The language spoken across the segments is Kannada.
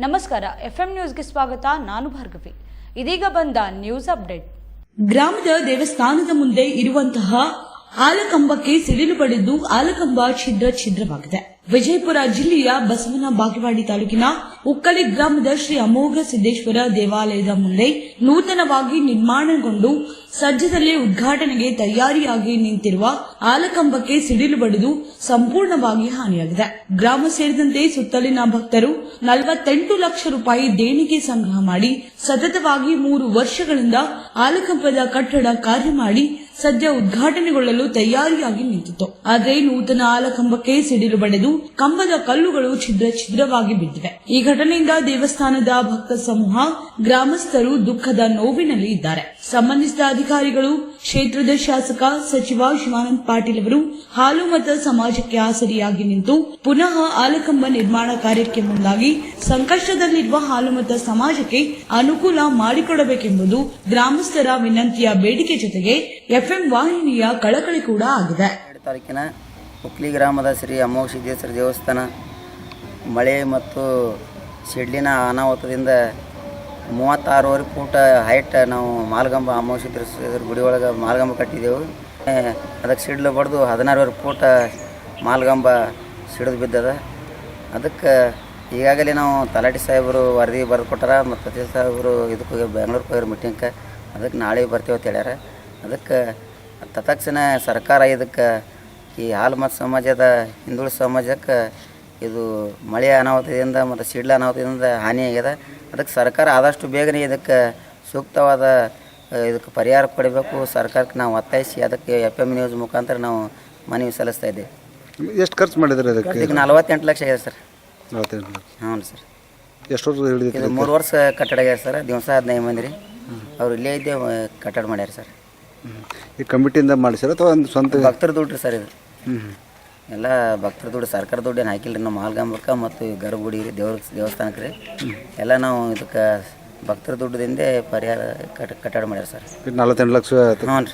ನಮಸ್ಕಾರ, FM ನ್ಯೂಸ್ಗೆ ಸ್ವಾಗತ. ನಾನು ಭಾರ್ಗವಿ. ಇದೀಗ ಬಂದ ನ್ಯೂಸ್ ಅಪ್ಡೇಟ್. ಗ್ರಾಮದ ದೇವಸ್ಥಾನದ ಮುಂದೆ ಇರುವಂತಹ ಆಲಕಂಬಕ್ಕೆ ಸಿಡಿಲು ಬಡಿದು ಆಲಕಂಬ ಛಿದ್ರವಾಗಿದೆ. ವಿಜಯಪುರ ಜಿಲ್ಲೆಯ ಬಸವನ ಬಾಗೇವಾಡಿ ತಾಲೂಕಿನ ಉಕ್ಕಳಿ ಗ್ರಾಮದ ಶ್ರೀ ಅಮೋಘ ಸಿದ್ದೇಶ್ವರ ದೇವಾಲಯದ ಮುಂದೆ ನೂತನವಾಗಿ ನಿರ್ಮಾಣಗೊಂಡು ಸದ್ಯದಲ್ಲೇ ಉದ್ಘಾಟನೆಗೆ ತಯಾರಿಯಾಗಿ ನಿಂತಿರುವ ಆಲಕಂಬಕ್ಕೆ ಸಿಡಿಲು ಬಡಿದು ಸಂಪೂರ್ಣವಾಗಿ ಹಾನಿಯಾಗಿದೆ. ಗ್ರಾಮ ಸೇರಿದಂತೆ ಸುತ್ತಲಿನ ಭಕ್ತರು 48 ಲಕ್ಷ ರೂಪಾಯಿ ದೇಣಿಗೆ ಸಂಗ್ರಹ ಮಾಡಿ ಸತತವಾಗಿ 3 ವರ್ಷಗಳಿಂದ ಆಲಕಂಬದ ಕಟ್ಟಡ ಕಾರ್ಯ ಮಾಡಿ ಸದ್ಯ ಉದ್ಘಾಟನೆಗೊಳ್ಳಲು ತಯಾರಿಯಾಗಿ ನಿಂತಿತ್ತು. ಆದರೆ ನೂತನ ಆಲಕಂಬಕ್ಕೆ ಸಿಡಿಲು ಬಡಿದು ಕಂಬದ ಕಲ್ಲುಗಳು ಛಿದ್ರವಾಗಿ ಬಿದ್ದಿವೆ. ಈ ಘಟನೆಯಿಂದ ದೇವಸ್ಥಾನದ ಭಕ್ತ ಸಮೂಹ, ಗ್ರಾಮಸ್ಥರು ದುಃಖದ ನೋವಿನಲ್ಲಿ ಇದ್ದಾರೆ. ಸಂಬಂಧಿಸಿದ ಅಧಿಕಾರಿಗಳು, ಕ್ಷೇತ್ರದ ಶಾಸಕ ಸಚಿವ ಶಿವಾನಂದ ಪಾಟೀಲ್ ಅವರು ಹಾಲು ಮತ ಸಮಾಜಕ್ಕೆ ಆಸರಿಯಾಗಿ ನಿಂತು ಪುನಃ ಆಲಕಂಬ ನಿರ್ಮಾಣ ಕಾರ್ಯಕ್ಕೆ ಮುಂದಾಗಿ ಸಂಕಷ್ಟದಲ್ಲಿರುವ ಹಾಲುಮತ ಸಮಾಜಕ್ಕೆ ಅನುಕೂಲ ಮಾಡಿಕೊಡಬೇಕೆಂಬುದು ಗ್ರಾಮಸ್ಥರ ವಿನಂತಿಯ ಬೇಡಿಕೆ ಜೊತೆಗೆ FM ವಾಹಿನಿಯ ಕಳಕಳಿ ಕೂಡ ಆಗಿದೆ. ತಾಲೂಕಿನ ಉಕ್ಲಿ ಗ್ರಾಮದ ಶ್ರೀ ಅಮೋಘ ಸಿದ್ದೇಶ್ವರ ದೇವಸ್ಥಾನ ಮಳೆ ಮತ್ತು ಸಿಡ್ಲಿನ ಅನಾಹುತದಿಂದ 36 ಫೂಟ್ ಹೈಟ್ ನಾವು ಮಾಲ್ಗಂಬ ಅಮೋಘ ಸಿದ್ದೇಶ್ವರ ಗುಡಿ ಒಳಗೆ ಮಾಲ್ಗಂಬ ಕಟ್ಟಿದ್ದೆವು. ಅದಕ್ಕೆ ಸಿಡ್ಲು ಬಡ್ದು 16 ಫೂಟ್ ಮಾಲ್ಗಂಬ ಸಿಡಿದು ಬಿದ್ದದ. ಅದಕ್ಕೆ ಈಗಾಗಲೇ ನಾವು ತಲಾಟಿ ಸಾಹೇಬರು ವರದಿ ಬರೆದು ಕೊಟ್ಟಾರ ಮತ್ತು ಸಚಿವ ಸಾಹೇಬರು ಇದಕ್ಕೆ ಹೋಗಿ ಬೆಂಗಳೂರಿಗೆ ಹೋಗಿರೋ ಮೀಟಿಂಗ್ಗೆ. ಅದಕ್ಕೆ ನಾಳೆ ಬರ್ತೀವಿ ಅಂತ ಹೇಳ್ಯಾರ. ಅದಕ್ಕೆ ತತ್ಕ್ಷಣ ಸರ್ಕಾರ ಇದಕ್ಕೆ ಈ ಹಾಲು ಮತ್ತು ಸಮಾಜದ ಹಿಂದುಳಿದ ಸಮಾಜಕ್ಕೆ ಇದು ಮಳೆ ಅನಾಹುತದಿಂದ ಮತ್ತು ಸಿಡ್ಲ ಅನಾಹುತದಿಂದ ಹಾನಿಯಾಗಿದೆ. ಅದಕ್ಕೆ ಸರ್ಕಾರ ಆದಷ್ಟು ಬೇಗನೆ ಇದಕ್ಕೆ ಸೂಕ್ತವಾದ ಇದಕ್ಕೆ ಪರಿಹಾರ ಕೊಡಬೇಕು. ಸರ್ಕಾರಕ್ಕೆ ನಾವು ಒತ್ತಾಯಿಸಿ ಅದಕ್ಕೆ FM ನ್ಯೂಸ್ ಮುಖಾಂತರ ನಾವು ಮನವಿ ಸಲ್ಲಿಸ್ತಾ ಇದ್ದೀವಿ. ಎಷ್ಟು ಖರ್ಚು ಮಾಡಿದ್ರೆ ಅದಕ್ಕೆ? ಇದಕ್ಕೆ 48 ಲಕ್ಷ ಆಗಿದೆ ಸರ್. 48 ಲಕ್ಷ. ಹ್ಞೂ ಸರ್. ಎಷ್ಟು ವರ್ಷ ಹಿಡಿದಿತ್ತು? ಇದು 3 ವರ್ಷ ಕಟ್ಟಡ ಆಗ್ಯಾರ ಸರ್. ದಿವಸ 15 ಮಂದಿ ರೀ ಅವ್ರು ಇಲ್ಲೇ ಇದ್ದೇ ಕಟ್ಟಡ ಮಾಡ್ಯಾರ ಸರ್. ಈ ಕಮಿಟಿಯಿಂದ ಮಾಡಿಸ್ಯಾರ ಅಥವಾ ಒಂದು ಸ್ವಂತ ಭಕ್ತರ ದುಡ್ಡು ರೀ ಸರ್ ಇದು. ಎಲ್ಲ ಭಕ್ತರ ದುಡ್ಡು, ಸರ್ಕಾರ ದುಡ್ಡು ಏನು ಹಾಕಿಲ್ಲ ರೀ. ನಮ್ಮ ಮಾಲ್ಗಂಬಕ್ಕೆ ಮತ್ತು ಗರ್ಭಗುಡಿ ರೀ ದೇವಸ್ಥಾನಕ್ಕೆ ರೀ ಎಲ್ಲ ನಾವು ಇದಕ್ಕೆ ಭಕ್ತರ ದುಡ್ಡದಿಂದ ಪರಿಹಾರ ಕಟ್ಟಡ ಮಾಡ್ಯಾರ ಸರ್. 48 ಲಕ್ಷ ಆಯ್ತು. ಹ್ಞೂ ರೀ.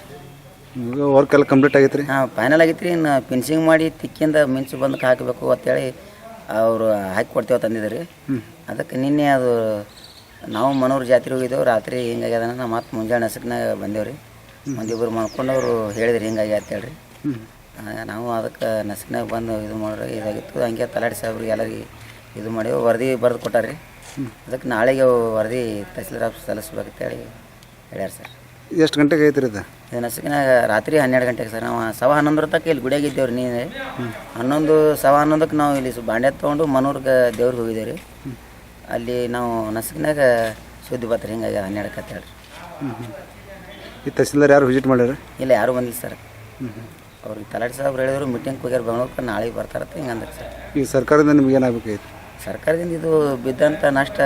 ವರ್ಕ್ ಎಲ್ಲ ಕಂಪ್ಲೀಟ್ ಆಗೈತೆ ರೀ? ಹಾಂ, ಫೈನಲ್ ಆಗೈತೆ ರೀ. ಇನ್ನು ಫಿನಿಶಿಂಗ್ ಮಾಡಿ ತಿಕ್ಕಿಂದ ಮಿಂಚು ಬಂದಕ್ಕೆ ಹಾಕಬೇಕು ಅಂತೇಳಿ ಅವರು ಹಾಕಿ ಕೊಡ್ತೇವೆ ತಂದಿದ್ದಾರೆ. ಅದಕ್ಕೆ ನಿನ್ನೆ ಅದು ನಾವು ಮನೋರು ಜಾತ್ರೆ ಹೋಗಿದ್ದೆವು. ರಾತ್ರಿ ಹಿಂಗಾಗ್ಯದ ನಾವು ಮತ್ತೆ ಮುಂಜಾನೆ ಹಸಕ್ನಾಗ ಬಂದೇವ್ರಿ. ಒಂದಿಬ್ಬರು ಮಾಡ್ಕೊಂಡವರು ಹೇಳಿದ್ರಿ ಹಿಂಗಾಗಿ ಅಂತೇಳ್ರಿ. ನಾವು ಅದಕ್ಕೆ ನಸಕ್ನಾಗ ಬಂದು ಇದು ಮಾಡ್ರಿ ಇದಾಗಿತ್ತು. ಹಂಗೆ ತಲಾಟಿ ಸಾಹೇಬ್ರಿಗೆ ಎಲ್ಲರಿಗೆ ಇದು ಮಾಡಿ ವರದಿ ಬರೆದು ಕೊಟ್ಟಾರ್ರಿ. ಅದಕ್ಕೆ ನಾಳೆಗೆ ವರದಿ ತಹಸೀಲ್ದಾರ್ ಆಫೀಸ್ ಸಲ್ಲಿಸ್ಬೇಕಂತೇಳಿ ಹೇಳ್ಯಾರ ಸರ್. ಎಷ್ಟು ಗಂಟೆಗೆ ಐತ್ರಿ ಇದು? ಇದು ನಸಕ್ನಾಗ ರಾತ್ರಿ 12 ಗಂಟೆಗೆ ಸರ್. ನಾವು 11:15 ತನಕ ಇಲ್ಲಿ ಗುಡಿಯಾಗ ಇದ್ದೇವ್ರಿ. ನೀನು 11:15ಕ್ಕೆ ನಾವು ಇಲ್ಲಿ ಬಾಂಡೆ ತೊಗೊಂಡು ಮನೂರ್ಗೆ ದೇವ್ರಿಗೆ ಹೋಗಿದ್ದೇವೆ ರೀ. ಅಲ್ಲಿ ನಾವು ನಸಕ್ನಾಗ ಸುದ್ದಿ ಬರ್ತಾರೆ ಹಿಂಗಾಗಿ 12ಕ್ಕೆ ಅಂತ ಹೇಳ್ರಿ. ಈ ತಹಸೀಲ್ದಾರ್ ಯಾರು ವಿಸಿಟ್ ಮಾಡ್ಯಾರ? ಇಲ್ಲ, ಯಾರೂ ಬಂದಿಲ್ಲ ಸರ್. ಅವ್ರಿಗೆ ತಲಾಟಿ ಸಾಹೇಬ್ರು ಹೇಳಿದ್ರು ಮೀಟಿಂಗ್ ಹೋಗ್ಯಾರ ಬೆಂಗಳೂರಿಗೆ, ನಾಳೆಗೆ ಬರ್ತಾರತ್ತೆ ಹಿಂಗೆ ಅಂದ್ರೆ ಸರ್. ಈ ಸರ್ಕಾರದಿಂದ ನಿಮ್ಗೆ ಏನಾಗಬೇಕಾಗಿತ್ತು? ಸರ್ಕಾರದಿಂದ ಇದು ಬಿದ್ದಂಥ ನಷ್ಟ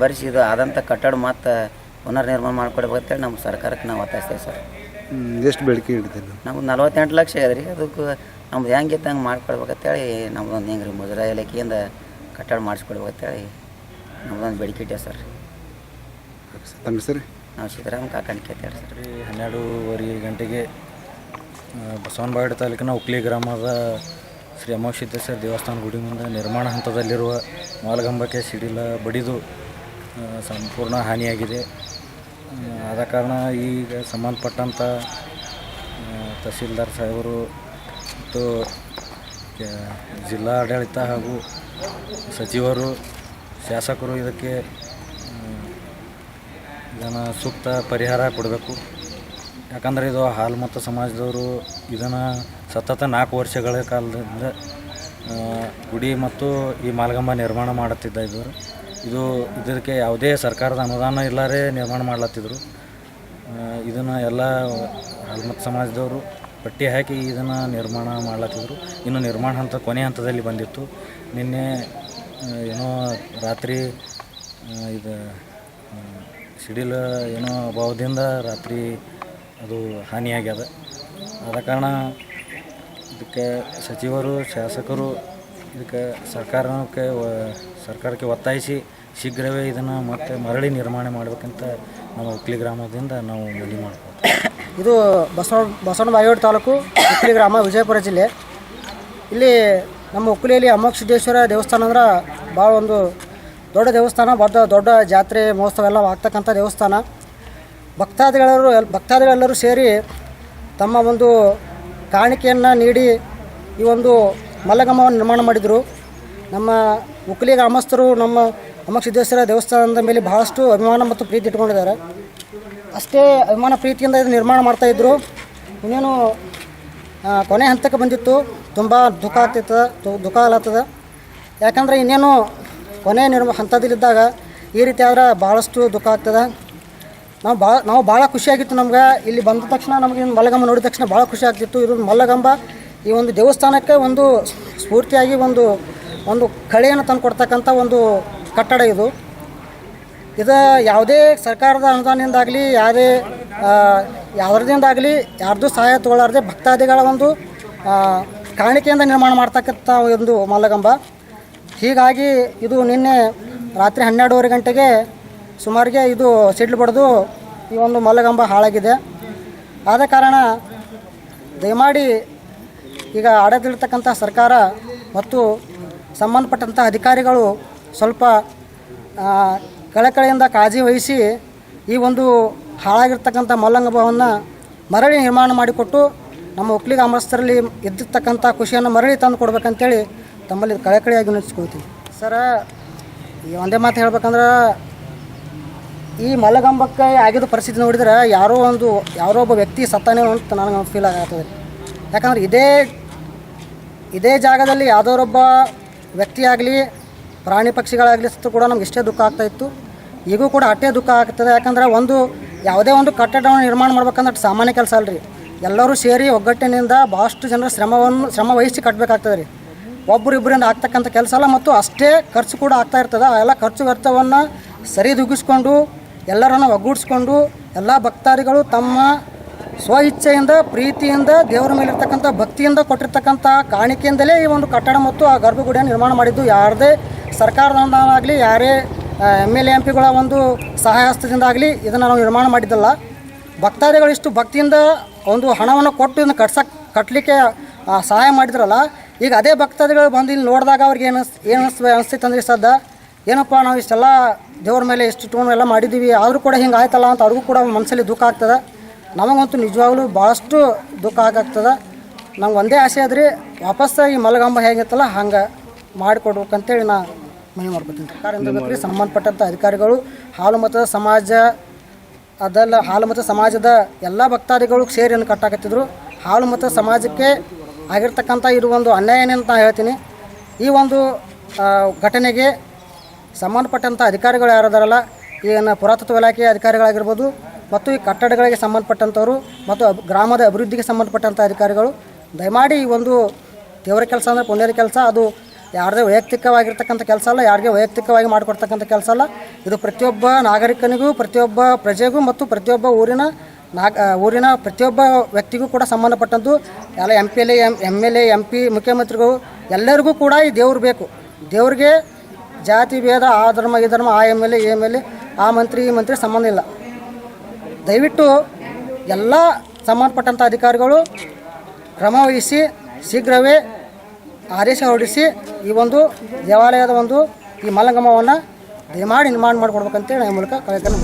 ಭರಿಸಿ ಇದು ಆದಂಥ ಕಟ್ಟಡ ಮತ್ತು ಪುನರ್ ನಿರ್ಮಾಣ ಮಾಡಿಕೊಡ್ಬೇಕಂತೇಳಿ ನಮ್ಮ ಸರ್ಕಾರಕ್ಕೆ ನಾವು ಒತ್ತಾಯಿಸ್ತೇವೆ ಸರ್. ಎಷ್ಟು ಬೇಡಿಕೆ ಹಿಡಿದಿಲ್ಲ? ನಮ್ಗೆ 48 ಲಕ್ಷ ಆಗ್ಯದ ರೀ. ಅದಕ್ಕೆ ನಮ್ದು ಹೆಂಗಿತ್ತು ಹಂಗೆ ಮಾಡ್ಕೊಡ್ಬೇಕಂತೇಳಿ ನಮ್ದೊಂದು ಹೆಂಗೆ ರೀ ಮುಜರಾಯಿ ಇಲಾಖೆಯಿಂದ ಕಟ್ಟಡ ಮಾಡಿಸ್ಕೊಡ್ಬೇಕಂತೇಳಿ ನಮ್ದೊಂದು ಬೇಡಿಕೆ ಇಟ್ಟೆ ಸರ್. ತಮ್ಮ ಸರ್? ನಾವು ಸಿದ್ದರಾಮ ಕಾಕಾಣಿಕೆ ಅಂತ ಹೇಳಿ ಸರ್. 12:15 ಗಂಟೆಗೆ ಬಸವನ ಬಾಗೇವಾಡಿ ತಾಲೂಕಿನ ಉಕ್ಲಿ ಗ್ರಾಮದ ಶ್ರೀ ಅಮೋಘ ಸಿದ್ದೇಶ್ವರ ದೇವಸ್ಥಾನ ಗುಡಿ ಮುಂದೆ ನಿರ್ಮಾಣ ಹಂತದಲ್ಲಿರುವ ಮಾಲ್ಗಂಬಕ್ಕೆ ಸಿಡಿಲ ಬಡಿದು ಸಂಪೂರ್ಣ ಹಾನಿಯಾಗಿದೆ. ಆದ ಕಾರಣ ಈಗ ಸಂಬಂಧಪಟ್ಟಂಥ ತಹಸೀಲ್ದಾರ್ ಸಾಹೇಬರು ಮತ್ತು ಜಿಲ್ಲಾ ಆಡಳಿತ ಹಾಗೂ ಸಚಿವರು, ಶಾಸಕರು ಇದಕ್ಕೆ ಇದನ್ನು ಸೂಕ್ತ ಪರಿಹಾರ ಕೊಡಬೇಕು. ಯಾಕಂದರೆ ಇದು ಹಾಲು ಮತ್ತು ಸಮಾಜದವರು ಇದನ್ನು ಸತತ 4 ವರ್ಷಗಳ ಕಾಲದಿಂದ ಗುಡಿ ಮತ್ತು ಈ ಮಾಲ್ಗಂಬ ನಿರ್ಮಾಣ ಮಾಡುತ್ತಿದ್ದರು. ಇದಕ್ಕೆ ಯಾವುದೇ ಸರ್ಕಾರದ ಅನುದಾನ ಇಲ್ಲದೇ ನಿರ್ಮಾಣ ಮಾಡ್ಲತ್ತಿದ್ರು. ಇದನ್ನು ಎಲ್ಲ ಹಾಲು ಮತ್ತು ಸಮಾಜದವರು ಪಟ್ಟಿ ಹಾಕಿ ಇದನ್ನು ನಿರ್ಮಾಣ ಮಾಡ್ಲತ್ತಿದ್ರು. ಇನ್ನು ನಿರ್ಮಾಣ ಹಂತ ಕೊನೆ ಹಂತದಲ್ಲಿ ಬಂದಿತ್ತು. ನಿನ್ನೆ ಏನೋ ರಾತ್ರಿ ಇದು ಸಿಡಿಲು ಏನೋ ಅಭಾವದಿಂದ ರಾತ್ರಿ ಅದು ಹಾನಿಯಾಗ್ಯದ. ಆದ ಕಾರಣ ಇದಕ್ಕೆ ಸಚಿವರು, ಶಾಸಕರು ಇದಕ್ಕೆ ಸರ್ಕಾರಕ್ಕೆ ಒತ್ತಾಯಿಸಿ ಶೀಘ್ರವೇ ಇದನ್ನು ಮತ್ತೆ ಮರಳಿ ನಿರ್ಮಾಣ ಮಾಡಬೇಕಂತ ನಮ್ಮ ಉಕ್ಲಿ ಗ್ರಾಮದಿಂದ ನಾವು ಮನವಿ ಮಾಡ್ತೀವಿ. ಇದು ಬಸವನ ಬಾಗೇವಾಡಿ ತಾಲೂಕು ಉಕ್ಲಿ ಗ್ರಾಮ, ವಿಜಯಪುರ ಜಿಲ್ಲೆ. ಇಲ್ಲಿ ನಮ್ಮ ಉಕ್ಲಿಯಲ್ಲಿ ಅಮೋಘ ಸಿದ್ದೇಶ್ವರ ದೇವಸ್ಥಾನ ಅಂದ್ರೆ ಭಾಳ ಒಂದು ದೊಡ್ಡ ದೇವಸ್ಥಾನ, ದೊಡ್ಡ ಜಾತ್ರೆ ಮಹೋತ್ಸವ ಎಲ್ಲ ಆಗ್ತಕ್ಕಂಥ ದೇವಸ್ಥಾನ. ಭಕ್ತಾದಿಗಳೆಲ್ಲರೂ ಸೇರಿ ತಮ್ಮ ಒಂದು ಕಾಣಿಕೆಯನ್ನು ನೀಡಿ ಈ ಒಂದು ಮಲ್ಲಗಂಬವನ್ನು ನಿರ್ಮಾಣ ಮಾಡಿದರು. ನಮ್ಮ ಉಕ್ಲಿ ಗ್ರಾಮಸ್ಥರು ನಮ್ಮ ಅಮ್ಮಸಿದ್ದೇಶ್ವರ ದೇವಸ್ಥಾನದ ಮೇಲೆ ಬಹಳಷ್ಟು ಅಭಿಮಾನ ಮತ್ತು ಪ್ರೀತಿ ಇಟ್ಕೊಂಡಿದ್ದಾರೆ. ಅಷ್ಟೇ ಅಭಿಮಾನ ಪ್ರೀತಿಯಿಂದ ಇದು ನಿರ್ಮಾಣ ಮಾಡ್ತಾಯಿದ್ರು. ಇನ್ನೇನು ಕೊನೆ ಹಂತಕ್ಕೆ ಬಂದಿತ್ತು. ತುಂಬ ದುಃಖ ಆಗ್ಲತ್ತದ. ಯಾಕಂದರೆ ಇನ್ನೇನು ಕೊನೆ ಹಂತದಲ್ಲಿದ್ದಾಗ ಈ ರೀತಿ ಆದ್ರೆ ಭಾಳಷ್ಟು ದುಃಖ ಆಗ್ತದೆ. ನಾವು ಭಾಳ ಖುಷಿಯಾಗಿತ್ತು ನಮ್ಗೆ. ಇಲ್ಲಿ ಬಂದ ತಕ್ಷಣ ನಮಗೆ ಮಲ್ಲಗಂಬ ನೋಡಿದ ತಕ್ಷಣ ಭಾಳ ಖುಷಿ ಆಗ್ತಿತ್ತು. ಇದು ಮಲ್ಲಗಂಬ ಈ ಒಂದು ದೇವಸ್ಥಾನಕ್ಕೆ ಒಂದು ಸ್ಫೂರ್ತಿಯಾಗಿ ಒಂದು ಕಳೆಯನ್ನು ತಂದು ಕೊಡ್ತಕ್ಕಂಥ ಒಂದು ಕಟ್ಟಡ ಇದು. ಯಾವುದೇ ಸರ್ಕಾರದ ಅನುದಾನದಿಂದಾಗಲಿ ಯಾವುದರಿಂದಾಗಲಿ ಯಾರ್ದು ಸಹಾಯ ತಗೊಳ್ಳಾರ್ದೆ ಭಕ್ತಾದಿಗಳ ಒಂದು ಕಾಣಿಕೆಯಿಂದ ನಿರ್ಮಾಣ ಮಾಡ್ತಕ್ಕಂಥ ಒಂದು ಮಲ್ಲಗಂಬ. ಹೀಗಾಗಿ ಇದು ನಿನ್ನೆ ರಾತ್ರಿ 12:30 ಗಂಟೆಗೆ ಸುಮಾರಿಗೆ ಇದು ಸಿಡ್ಲು ಬಡಿದು ಈ ಒಂದು ಮಲ್ಲಗಂಬ ಹಾಳಾಗಿದೆ. ಆದ ಕಾರಣ ದಯಮಾಡಿ ಈಗ ಆಡಳಿತಕ್ಕಂಥ ಸರ್ಕಾರ ಮತ್ತು ಸಂಬಂಧಪಟ್ಟಂಥ ಅಧಿಕಾರಿಗಳು ಸ್ವಲ್ಪ ಕಳಕಳಿಯಿಂದ ಕಾಳಜಿ ವಹಿಸಿ ಈ ಒಂದು ಹಾಳಾಗಿರ್ತಕ್ಕಂಥ ಮಲ್ಲಗಂಬವನ್ನು ಮರಳಿ ನಿರ್ಮಾಣ ಮಾಡಿಕೊಟ್ಟು ನಮ್ಮ ಉಕ್ಲಿ ಗ್ರಾಮಸ್ಥರಲ್ಲಿ ಇದ್ದಿರ್ತಕ್ಕಂಥ ಖುಷಿಯನ್ನು ಮರಳಿ ತಂದು ಕೊಡ್ಬೇಕಂತೇಳಿ ತಮ್ಮಲ್ಲಿ ಕಳಕಳಿಯಾಗಿ ವಿನಂತಿಸ್ಕೊಳ್ತೀವಿ. ಸರ ಈ ಒಂದೇ ಮಾತು ಹೇಳ್ಬೇಕಂದ್ರೆ ಈ ಮಲ್ಲಗಂಬಕ್ಕೆ ಆಗಿದ್ದ ಪರಿಸ್ಥಿತಿ ನೋಡಿದ್ರೆ ಯಾರೋ ಒಬ್ಬ ವ್ಯಕ್ತಿ ಸತ್ತಾನೇನೋ ಅಂತ ನನಗೆ ಫೀಲ್ ಆಗತ್ತದೆ. ಯಾಕಂದ್ರೆ ಇದೇ ಜಾಗದಲ್ಲಿ ಯಾವುದೋರೊಬ್ಬ ವ್ಯಕ್ತಿಯಾಗಲಿ ಪ್ರಾಣಿ ಪಕ್ಷಿಗಳಾಗಲಿ ಸತ್ತು ಕೂಡ ನಮ್ಗೆ ಇಷ್ಟೇ ದುಃಖ ಆಗ್ತಾಯಿತ್ತು. ಈಗೂ ಕೂಡ ಅಷ್ಟೇ ದುಃಖ ಆಗ್ತದೆ. ಯಾಕಂದ್ರೆ ಯಾವುದೇ ಒಂದು ಕಟ್ಟಡವನ್ನು ನಿರ್ಮಾಣ ಮಾಡ್ಬೇಕಂದ್ರೆ ಸಾಮಾನ್ಯ ಕೆಲಸ ಅಲ್ರಿ. ಎಲ್ಲರೂ ಸೇರಿ ಒಗ್ಗಟ್ಟಿನಿಂದ ಭಾಳಷ್ಟು ಜನರ ಶ್ರಮ ವಹಿಸಿ ಕಟ್ಟಬೇಕಾಗ್ತದೆ ರೀ. ಒಬ್ಬರಿಬ್ಬರಿಂದ ಆಗ್ತಕ್ಕಂಥ ಕೆಲಸ ಅಲ್ಲ. ಮತ್ತು ಅಷ್ಟೇ ಖರ್ಚು ಕೂಡ ಆಗ್ತಾ ಇರ್ತದೆ. ಆ ಎಲ್ಲ ಖರ್ಚು ವೆಚ್ಚವನ್ನು ಸರಿದೂಗಿಸ್ಕೊಂಡು ಎಲ್ಲರನ್ನು ಒಗ್ಗೂಡಿಸ್ಕೊಂಡು ಎಲ್ಲ ಭಕ್ತಾದಿಗಳು ತಮ್ಮ ಸ್ವ ಇಚ್ಛೆಯಿಂದ ಪ್ರೀತಿಯಿಂದ ದೇವರ ಮೇಲಿರ್ತಕ್ಕಂಥ ಭಕ್ತಿಯಿಂದ ಕೊಟ್ಟಿರ್ತಕ್ಕಂಥ ಕಾಣಿಕೆಯಿಂದಲೇ ಈ ಒಂದು ಕಟ್ಟಡ ಮತ್ತು ಆ ಗರ್ಭಗುಡಿಯನ್ನು ನಿರ್ಮಾಣ ಮಾಡಿದ್ದು. ಯಾರದೇ ಸರ್ಕಾರದ ಅನುದಾನ ಯಾರೇ MLA MP ಗಳ ಒಂದು ಸಹಾಯ ಹಸ್ತದಿಂದಾಗಲಿ ಇದನ್ನು ನಾವು ನಿರ್ಮಾಣ ಮಾಡಿದ್ದಲ್ಲ. ಭಕ್ತಾದಿಗಳು ಇಷ್ಟು ಭಕ್ತಿಯಿಂದ ಒಂದು ಹಣವನ್ನು ಕೊಟ್ಟು ಇದನ್ನು ಕಟ್ಟಲಿಕ್ಕೆ ಸಹಾಯ ಮಾಡಿದ್ರಲ್ಲ. ಈಗ ಅದೇ ಭಕ್ತಾದಿಗಳು ಬಂದು ಇಲ್ಲಿ ನೋಡಿದಾಗ ಅವ್ರಿಗೆ ಅನಿಸ್ತೈತೆ ಅಂದರೆ ಸದ್ದ ಏನಪ್ಪ ನಾವು ಇಷ್ಟೆಲ್ಲ ದೇವ್ರ ಮೇಲೆ ಇಷ್ಟು ಟೂನ್ ಎಲ್ಲ ಮಾಡಿದ್ದೀವಿ, ಆದರೂ ಕೂಡ ಹಿಂಗೆ ಆಯ್ತಲ್ಲ ಅಂತ ಅವ್ರಿಗೂ ಕೂಡ ಮನಸ್ಸಲ್ಲಿ ದುಃಖ ಆಗ್ತದೆ. ನಮಗಂತೂ ನಿಜವಾಗ್ಲೂ ಭಾಳಷ್ಟು ದುಃಖ ಆಗ್ತದೆ. ನಮ್ಗೆ ಒಂದೇ ಆಸೆ ಆದ್ರಿ ವಾಪಸ್ಸು ಈ ಮಲ್ಲಗಂಬ ಹೇಗಿತ್ತಲ್ಲ ಹಂಗೆ ಮಾಡಿಕೊಡ್ಬೇಕಂತೇಳಿ ನಾ ಮನೆ ಮಾಡ್ಕೊತೀನಿ. ಸರ್ಕಾರದಿಂದ ಬೇಕ್ರಿ ಸಂಬಂಧಪಟ್ಟಂಥ ಅಧಿಕಾರಿಗಳು ಹಾಲು ಮತದ ಸಮಾಜದ ಎಲ್ಲ ಭಕ್ತಾದಿಗಳು ಸೇರಿ ಕಟ್ಟಾಕತ್ತಿದ್ರು. ಹಾಲು ಮತದ ಸಮಾಜಕ್ಕೆ ಆಗಿರ್ತಕ್ಕಂಥ ಇದು ಒಂದು ಅನ್ಯಾಯ ಅಂತ ನಾನು ಹೇಳ್ತೀನಿ. ಈ ಒಂದು ಘಟನೆಗೆ ಸಂಬಂಧಪಟ್ಟಂಥ ಅಧಿಕಾರಿಗಳು ಯಾರದಾರಲ್ಲ, ಏನು ಪುರಾತತ್ವ ಇಲಾಖೆಯ ಅಧಿಕಾರಿಗಳಾಗಿರ್ಬೋದು ಮತ್ತು ಈ ಕಟ್ಟಡಗಳಿಗೆ ಸಂಬಂಧಪಟ್ಟಂಥವರು ಮತ್ತು ಗ್ರಾಮದ ಅಭಿವೃದ್ಧಿಗೆ ಸಂಬಂಧಪಟ್ಟಂಥ ಅಧಿಕಾರಿಗಳು ದಯಮಾಡಿ ಈ ಒಂದು ದೇವರ ಕೆಲಸ ಅಂದರೆ ಪುಣ್ಯದ ಕೆಲಸ. ಅದು ಯಾರದೇ ವೈಯಕ್ತಿಕವಾಗಿರ್ತಕ್ಕಂಥ ಕೆಲಸ ಅಲ್ಲ, ಯಾರಿಗೆ ವೈಯಕ್ತಿಕವಾಗಿ ಮಾಡಿಕೊಡ್ತಕ್ಕಂಥ ಕೆಲಸ ಅಲ್ಲ. ಇದು ಪ್ರತಿಯೊಬ್ಬ ನಾಗರಿಕನಿಗೂ, ಪ್ರತಿಯೊಬ್ಬ ಪ್ರಜೆಗೂ ಮತ್ತು ಪ್ರತಿಯೊಬ್ಬ ಊರಿನ ಪ್ರತಿಯೊಬ್ಬ ವ್ಯಕ್ತಿಗೂ ಕೂಡ ಸಂಬಂಧಪಟ್ಟಂತು. ಎಲ್ಲ MLA MP ಮುಖ್ಯಮಂತ್ರಿಗಳು ಎಲ್ಲರಿಗೂ ಕೂಡ ಈ ದೇವ್ರು ಬೇಕು. ದೇವ್ರಿಗೆ ಜಾತಿ ಭೇದ ಆ ಧರ್ಮ ಈ ಧರ್ಮ ಆ MLA ಆ ಮಂತ್ರಿ ಈ ಮಂತ್ರಿ ಸಂಬಂಧ ಇಲ್ಲ. ದಯವಿಟ್ಟು ಎಲ್ಲ ಸಂಬಂಧಪಟ್ಟಂಥ ಅಧಿಕಾರಿಗಳು ಕ್ರಮವಹಿಸಿ ಶೀಘ್ರವೇ ಆದೇಶ ಹೊರಡಿಸಿ ಈ ಒಂದು ದೇವಾಲಯದ ಈ ಮಲ್ಲಗಂಬವನ್ನು ದಯಮಾಡಿ ನಿರ್ಮಾಣ ಮಾಡಿಕೊಡ್ಬೇಕಂತೇಳಿ ಈ ಮೂಲಕ ಕಳಕಳಿ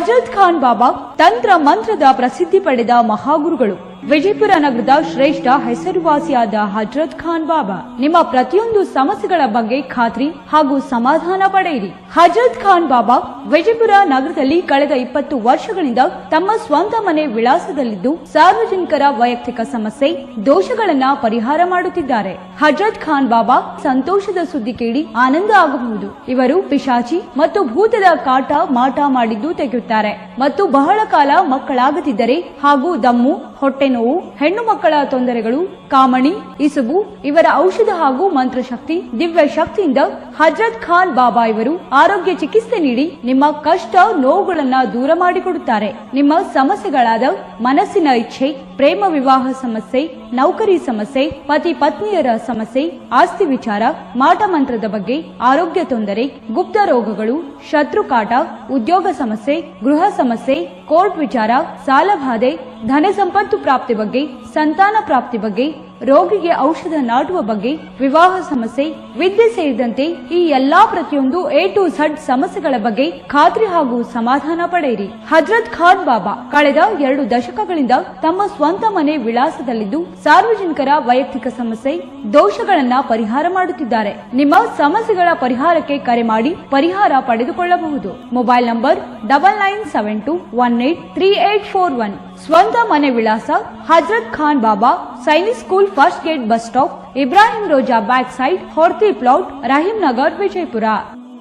ಹಜರತ್ ಖಾನ್ ಬಾಬಾ ತಂತ್ರ ಮಂತ್ರದ ಪ್ರಸಿದ್ಧಿ ಪಡೆದ ಮಹಾಗುರುಗಳು. ವಿಜಯಪುರ ನಗರದ ಶ್ರೇಷ್ಠ ಹೆಸರುವಾಸಿಯಾದ ಹಜರತ್ ಖಾನ್ ಬಾಬಾ ನಿಮ್ಮ ಪ್ರತಿಯೊಂದು ಸಮಸ್ಯೆಗಳ ಬಗ್ಗೆ ಖಾತ್ರಿ ಹಾಗೂ ಸಮಾಧಾನ ಪಡೆಯಿರಿ. ಹಜರತ್ ಖಾನ್ ಬಾಬಾ ವಿಜಯಪುರ ನಗರದಲ್ಲಿ ಕಳೆದ 20 ವರ್ಷಗಳಿಂದ ತಮ್ಮ ಸ್ವಂತ ಮನೆ ವಿಳಾಸದಲ್ಲಿದ್ದು ಸಾರ್ವಜನಿಕರ ವೈಯಕ್ತಿಕ ಸಮಸ್ಯೆ ದೋಷಗಳನ್ನ ಪರಿಹಾರ ಮಾಡುತ್ತಿದ್ದಾರೆ. ಹಜರತ್ ಖಾನ್ ಬಾಬಾ ಸಂತೋಷದ ಸುದ್ದಿ ಕೇಳಿ ಆನಂದ ಆಗಬಹುದು. ಇವರು ಪಿಶಾಚಿ ಮತ್ತು ಭೂತದ ಕಾಟ ಮಾಟ ಮಾಡಿದ್ದು ತೆಗೆಯುತ್ತಾರೆ ಮತ್ತು ಬಹಳ ಕಾಲ ಮಕ್ಕಳಾಗದಿದ್ದರೆ ಹಾಗೂ ದಮ್ಮು, ಹೊಟ್ಟೆ ನೋವು, ಹೆಣ್ಣು ಮಕ್ಕಳ ತೊಂದರೆಗಳು, ಕಾಮಣಿ, ಇಸುಬು ಇವರ ಔಷಧ ಹಾಗೂ ಮಂತ್ರಶಕ್ತಿ ದಿವ್ಯ ಶಕ್ತಿಯಿಂದ ಹಜರತ್ ಖಾನ್ ಬಾಬಾ ಇವರು ಆರೋಗ್ಯ ಚಿಕಿತ್ಸೆ ನೀಡಿ ನಿಮ್ಮ ಕಷ್ಟ ನೋವುಗಳನ್ನ ದೂರ ಮಾಡಿಕೊಡುತ್ತಾರೆ. ನಿಮ್ಮ ಸಮಸ್ಯೆಗಳಾದ ಮನಸ್ಸಿನ ಇಚ್ಛೆ, ಪ್ರೇಮ ವಿವಾಹ ಸಮಸ್ಯೆ, ನೌಕರಿ ಸಮಸ್ಯೆ, ಪತಿ ಪತ್ನಿಯರ ಸಮಸ್ಯೆ, ಆಸ್ತಿ ವಿಚಾರ, ಮಾಟ ಮಂತ್ರದ ಬಗ್ಗೆ, ಆರೋಗ್ಯ ತೊಂದರೆ, ಗುಪ್ತ ರೋಗಗಳು, ಶತ್ರುಕಾಟ, ಉದ್ಯೋಗ ಸಮಸ್ಯೆ, ಗೃಹ ಸಮಸ್ಯೆ, ಕೋರ್ಟ್ ವಿಚಾರ, ಸಾಲಬಾಧೆ, ಧನ ಸಂಪತ್ತು ಪ್ರಾಪ್ತಿ ಬಗ್ಗೆ, ಸಂತಾನ ಪ್ರಾಪ್ತಿ ಬಗ್ಗೆ, ರೋಗಿಗೆ ಔಷಧ ನಾಟುವ ಬಗ್ಗೆ, ವಿವಾಹ ಸಮಸ್ಯೆ, ವಿದ್ಯೆ ಸೇರಿದಂತೆ ಈ ಎಲ್ಲಾ ಪ್ರತಿಯೊಂದು A to Z ಸಮಸ್ಯೆಗಳ ಬಗ್ಗೆ ಖಾತ್ರಿ ಹಾಗೂ ಸಮಾಧಾನ ಪಡೆಯಿರಿ. ಹಜರತ್ ಖಾನ್ ಬಾಬಾ ಕಳೆದ 2 ದಶಕಗಳಿಂದ ತಮ್ಮ ಸ್ವಂತ ಮನೆ ವಿಳಾಸದಲ್ಲಿದ್ದು ಸಾರ್ವಜನಿಕರ ವೈಯಕ್ತಿಕ ಸಮಸ್ಯೆ ದೋಷಗಳನ್ನ ಪರಿಹಾರ ಮಾಡುತ್ತಿದ್ದಾರೆ. ನಿಮ್ಮ ಸಮಸ್ಯೆಗಳ ಪರಿಹಾರಕ್ಕೆ ಕರೆ ಮಾಡಿ ಪರಿಹಾರ ಪಡೆದುಕೊಳ್ಳಬಹುದು. Mobile number 9972183841. ಸ್ವಂತ ಮನೆ ವಿಳಾಸ Hazrat Khan Baba Sainik school first gate bus stop, Ibrahim Roza back side, Horti plot, Rahim Nagar, Vijayapura.